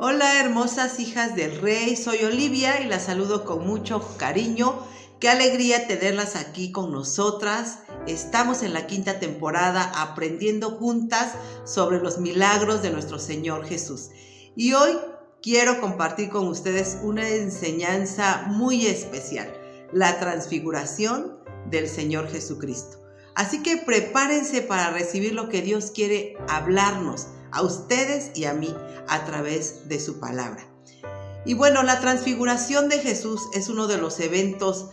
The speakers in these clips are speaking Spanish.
Hola hermosas hijas del Rey, soy Olivia y las saludo con mucho cariño. Qué alegría tenerlas aquí con nosotras. Estamos en la 5ª temporada aprendiendo juntas sobre los milagros de nuestro Señor Jesús. Y hoy quiero compartir con ustedes una enseñanza muy especial, la transfiguración del Señor Jesucristo. Así que prepárense para recibir lo que Dios quiere hablarnos a ustedes y a mí a través de su palabra. Y bueno, la transfiguración de Jesús es uno de los eventos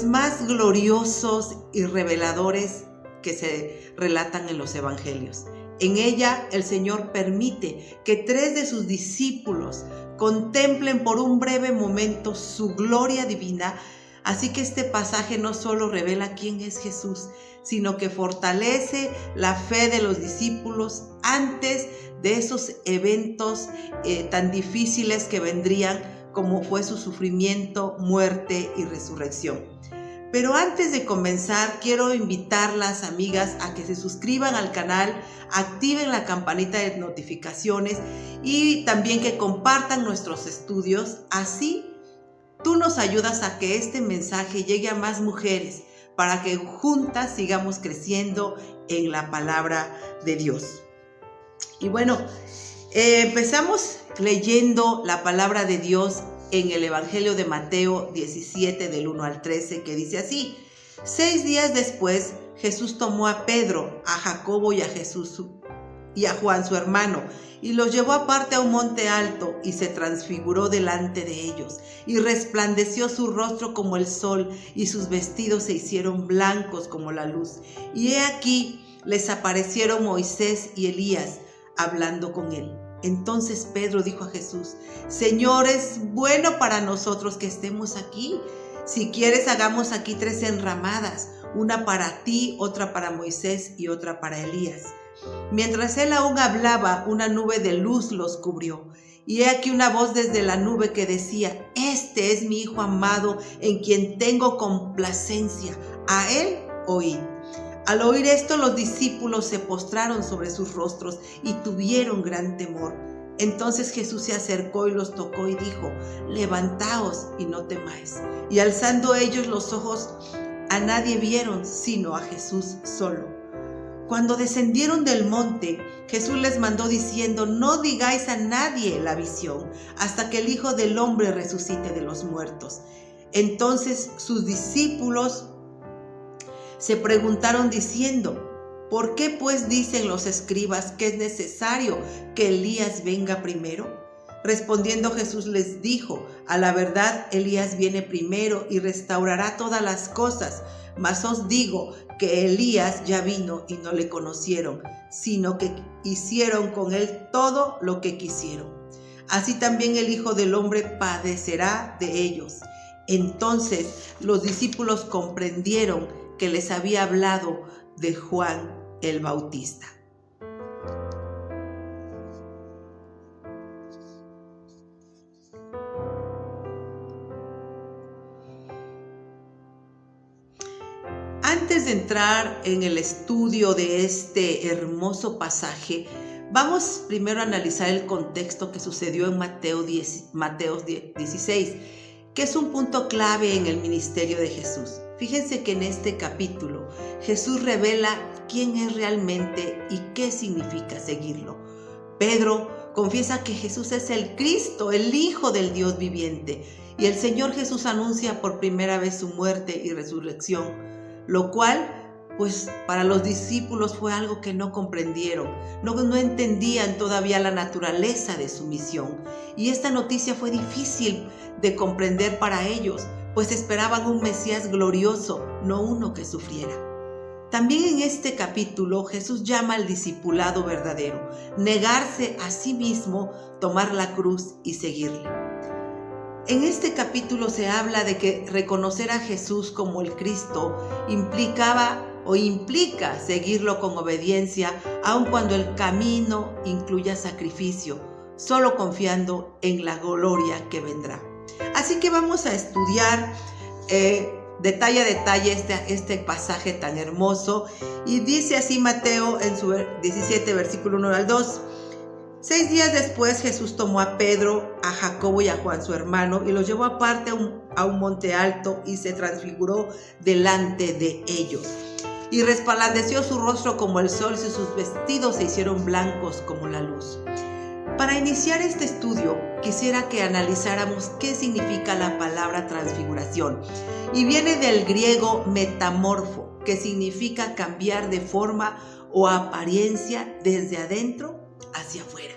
más gloriosos y reveladores que se relatan en los evangelios. En ella el Señor permite que 3 de sus discípulos contemplen por un breve momento su gloria divina. Así que este pasaje no solo revela quién es Jesús, sino que fortalece la fe de los discípulos antes de esos eventos tan difíciles que vendrían, como fue su sufrimiento, muerte y resurrección. Pero antes de comenzar, quiero invitarlas, amigas, a que se suscriban al canal, activen la campanita de notificaciones y también que compartan nuestros estudios. Así tú nos ayudas a que este mensaje llegue a más mujeres para que juntas sigamos creciendo en la palabra de Dios. Y bueno, empezamos leyendo la palabra de Dios en el Evangelio de Mateo 17 del 1 al 13, que dice así: 6 días después, Jesús tomó a Pedro, a Jacobo y a Juan su hermano, y los llevó aparte a un monte alto y se transfiguró delante de ellos, y resplandeció su rostro como el sol, y sus vestidos se hicieron blancos como la luz. Y he aquí, les aparecieron Moisés y Elías hablando con él. Entonces Pedro dijo a Jesús: Señor, es bueno para nosotros que estemos aquí. Si quieres, hagamos aquí 3 enramadas, una para ti, otra para Moisés y otra para Elías. Mientras él aún hablaba, una nube de luz los cubrió. Y he aquí una voz desde la nube que decía: Este es mi Hijo amado, en quien tengo complacencia. A él oíd. Al oír esto, los discípulos se postraron sobre sus rostros y tuvieron gran temor. Entonces Jesús se acercó y los tocó y dijo: Levantaos y no temáis. Y alzando ellos los ojos, a nadie vieron sino a Jesús solo. Cuando descendieron del monte, Jesús les mandó diciendo: No digáis a nadie la visión, hasta que el Hijo del Hombre resucite de los muertos. Entonces sus discípulos se preguntaron diciendo: ¿Por qué pues dicen los escribas que es necesario que Elías venga primero? Respondiendo Jesús les dijo: A la verdad, Elías viene primero y restaurará todas las cosas. Mas os digo que Elías ya vino y no le conocieron, sino que hicieron con él todo lo que quisieron. Así también el Hijo del Hombre padecerá de ellos. Entonces los discípulos comprendieron que les había hablado de Juan el Bautista. Antes de entrar en el estudio de este hermoso pasaje, vamos primero a analizar el contexto que sucedió en Mateo 16, que es un punto clave en el ministerio de Jesús. Fíjense que en este capítulo Jesús revela quién es realmente y qué significa seguirlo. Pedro confiesa que Jesús es el Cristo, el Hijo del Dios viviente, y el Señor Jesús anuncia por primera vez su muerte y resurrección, lo cual para los discípulos fue algo que no comprendieron, no entendían todavía la naturaleza de su misión, y esta noticia fue difícil de comprender para ellos, pues esperaban un Mesías glorioso, no uno que sufriera. También en este capítulo Jesús llama al discipulado verdadero, negarse a sí mismo, tomar la cruz y seguirle. En este capítulo se habla de que reconocer a Jesús como el Cristo implica seguirlo con obediencia, aun cuando el camino incluya sacrificio, solo confiando en la gloria que vendrá. Así que vamos a estudiar detalle a detalle este pasaje tan hermoso. Y dice así Mateo en su 17, versículo 1 al 2. 6 días después Jesús tomó a Pedro, a Jacobo y a Juan su hermano y los llevó aparte a un monte alto y se transfiguró delante de ellos. Y resplandeció su rostro como el sol y sus vestidos se hicieron blancos como la luz. Para iniciar este estudio, quisiera que analizáramos qué significa la palabra transfiguración. Y viene del griego metamorfo, que significa cambiar de forma o apariencia desde adentro hacia afuera.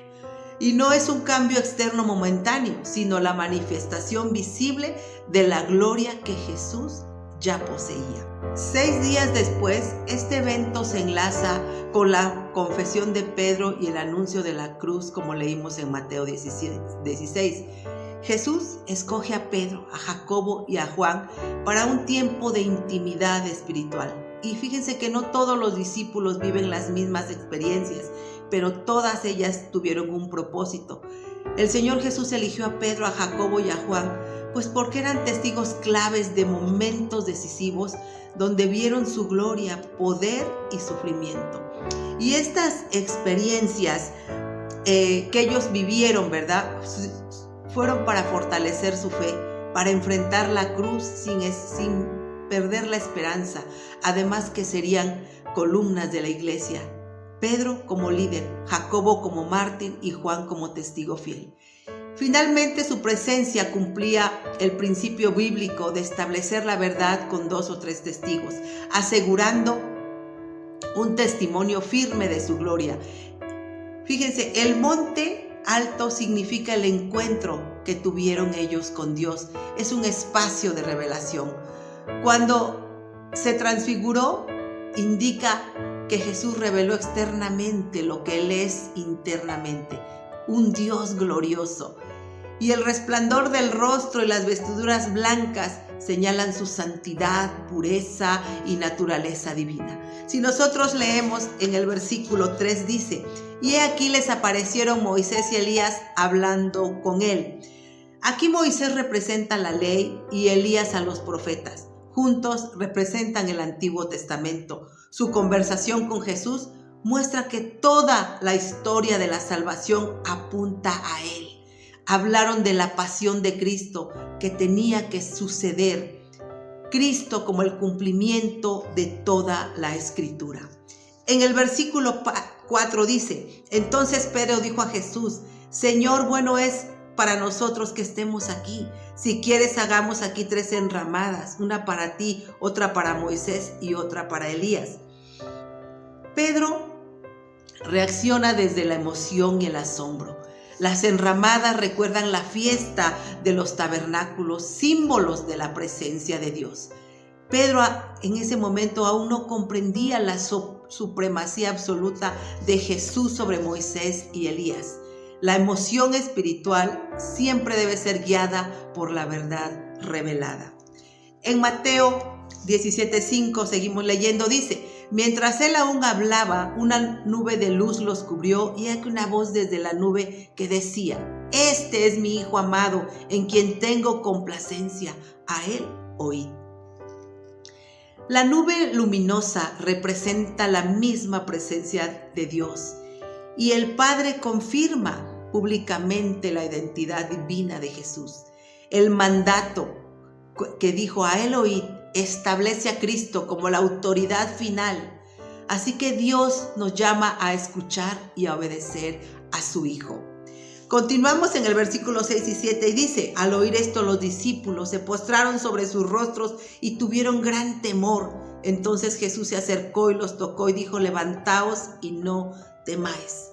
Y no es un cambio externo momentáneo, sino la manifestación visible de la gloria que Jesús ya poseía. 6 días después, este evento se enlaza con la confesión de Pedro y el anuncio de la cruz, como leímos en Mateo 16. Jesús escoge a Pedro, a Jacobo y a Juan para un tiempo de intimidad espiritual. Y fíjense que no todos los discípulos viven las mismas experiencias, pero todas ellas tuvieron un propósito. El Señor Jesús eligió a Pedro, a Jacobo y a Juan, pues porque eran testigos claves de momentos decisivos donde vieron su gloria, poder y sufrimiento. Y estas experiencias que ellos vivieron, ¿verdad?, fueron para fortalecer su fe, para enfrentar la cruz sin perder la esperanza, además que serían columnas de la iglesia. Pedro como líder, Jacobo como mártir y Juan como testigo fiel. Finalmente su presencia cumplía el principio bíblico de establecer la verdad con 2 o 3 testigos, asegurando un testimonio firme de su gloria. Fíjense, el monte alto significa el encuentro que tuvieron ellos con Dios. Es un espacio de revelación. Cuando se transfiguró, indica que Jesús reveló externamente lo que Él es internamente, un Dios glorioso. Y el resplandor del rostro y las vestiduras blancas señalan su santidad, pureza y naturaleza divina. Si nosotros leemos en el versículo 3 dice: y he aquí les aparecieron Moisés y Elías hablando con él. Aquí Moisés representa la ley y Elías a los profetas. Juntos representan el Antiguo Testamento. Su conversación con Jesús muestra que toda la historia de la salvación apunta a Él. Hablaron de la pasión de Cristo que tenía que suceder. Cristo como el cumplimiento de toda la Escritura. En el versículo 4 dice: entonces Pedro dijo a Jesús: Señor, bueno es para nosotros que estemos aquí. Si quieres, hagamos aquí 3 enramadas, una para ti, otra para Moisés y otra para Elías. Pedro reacciona desde la emoción y el asombro. Las enramadas recuerdan la fiesta de los tabernáculos, símbolos de la presencia de Dios. Pedro en ese momento aún no comprendía la supremacía absoluta de Jesús sobre Moisés y Elías. La emoción espiritual siempre debe ser guiada por la verdad revelada. En Mateo 17:5 seguimos leyendo, dice: mientras él aún hablaba, una nube de luz los cubrió y aquí una voz desde la nube que decía: este es mi Hijo amado, en quien tengo complacencia, a él oíd. La nube luminosa representa la misma presencia de Dios y el Padre confirma públicamente la identidad divina de Jesús. El mandato que dijo: a él oíd, establece a Cristo como la autoridad final. Así que Dios nos llama a escuchar y a obedecer a su Hijo. Continuamos en el versículo 6 y 7 y dice: al oír esto los discípulos se postraron sobre sus rostros y tuvieron gran temor. Entonces Jesús se acercó y los tocó y dijo: levantaos y no temáis.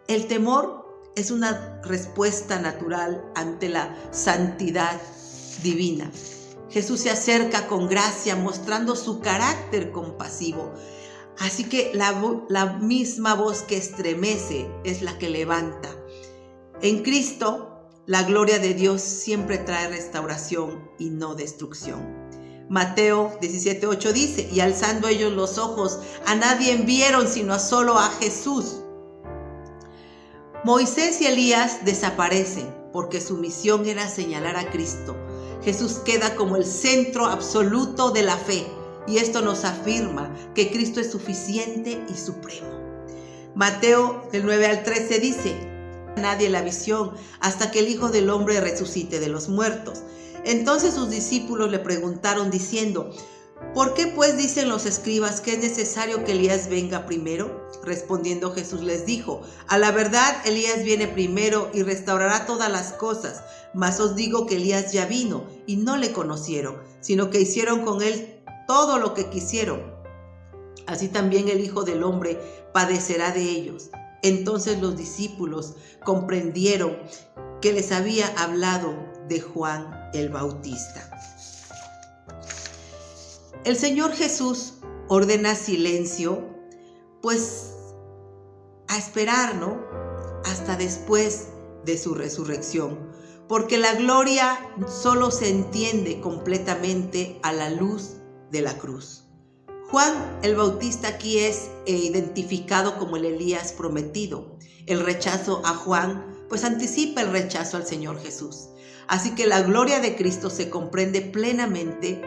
El temor es una respuesta natural ante la santidad divina. Jesús se acerca con gracia, mostrando su carácter compasivo. Así que la misma voz que estremece es la que levanta. En Cristo, la gloria de Dios siempre trae restauración y no destrucción. Mateo 17:8 dice: y alzando ellos los ojos, a nadie vieron sino solo a Jesús. Moisés y Elías desaparecen porque su misión era señalar a Cristo. Jesús queda como el centro absoluto de la fe y esto nos afirma que Cristo es suficiente y supremo. Mateo del 9 al 13 dice: nadie la visión hasta que el Hijo del Hombre resucite de los muertos. Entonces sus discípulos le preguntaron diciendo: ¿por qué pues dicen los escribas que es necesario que Elías venga primero? Respondiendo Jesús les dijo: a la verdad Elías viene primero y restaurará todas las cosas, mas os digo que Elías ya vino y no le conocieron, sino que hicieron con él todo lo que quisieron. Así también el Hijo del Hombre padecerá de ellos. Entonces los discípulos comprendieron que les había hablado de Juan el Bautista. El Señor Jesús ordena silencio, pues a esperar, ¿no?, hasta después de su resurrección, porque la gloria solo se entiende completamente a la luz de la cruz. Juan el Bautista aquí es identificado como el Elías prometido. El rechazo a Juan pues anticipa el rechazo al Señor Jesús. Así que la gloria de Cristo se comprende plenamente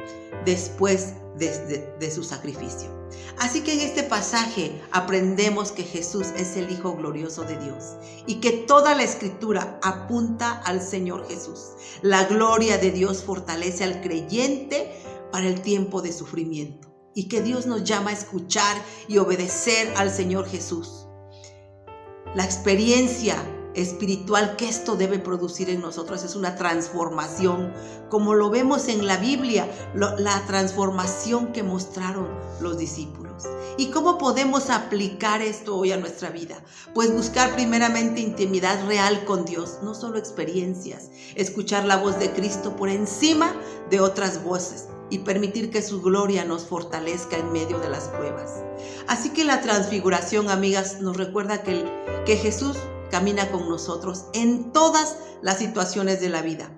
después de su sacrificio. Así que en este pasaje aprendemos que Jesús es el Hijo glorioso de Dios y que toda la Escritura apunta al Señor Jesús. La gloria de Dios fortalece al creyente para el tiempo de sufrimiento y que Dios nos llama a escuchar y obedecer al Señor Jesús. La experiencia espiritual que esto debe producir en nosotros es una transformación, como lo vemos en la Biblia, la transformación que mostraron los discípulos. ¿Y cómo podemos aplicar esto hoy a nuestra vida? Pues buscar primeramente intimidad real con Dios, no solo experiencias, escuchar la voz de Cristo por encima de otras voces y permitir que su gloria nos fortalezca en medio de las pruebas. Así que la transfiguración, amigas, nos recuerda que Jesús camina con nosotros en todas las situaciones de la vida.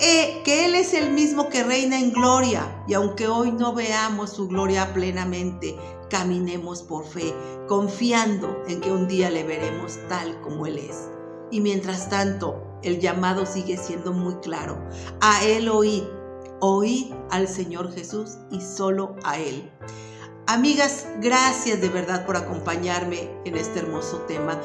Que Él es el mismo que reina en gloria, y aunque hoy no veamos su gloria plenamente, caminemos por fe, confiando en que un día le veremos tal como Él es. Y mientras tanto, el llamado sigue siendo muy claro: a Él oíd al Señor Jesús y solo a Él. Amigas, gracias de verdad por acompañarme en este hermoso tema.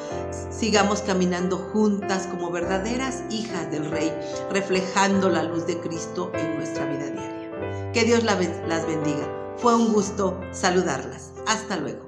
Sigamos caminando juntas como verdaderas hijas del Rey, reflejando la luz de Cristo en nuestra vida diaria. Que Dios las bendiga. Fue un gusto saludarlas. Hasta luego.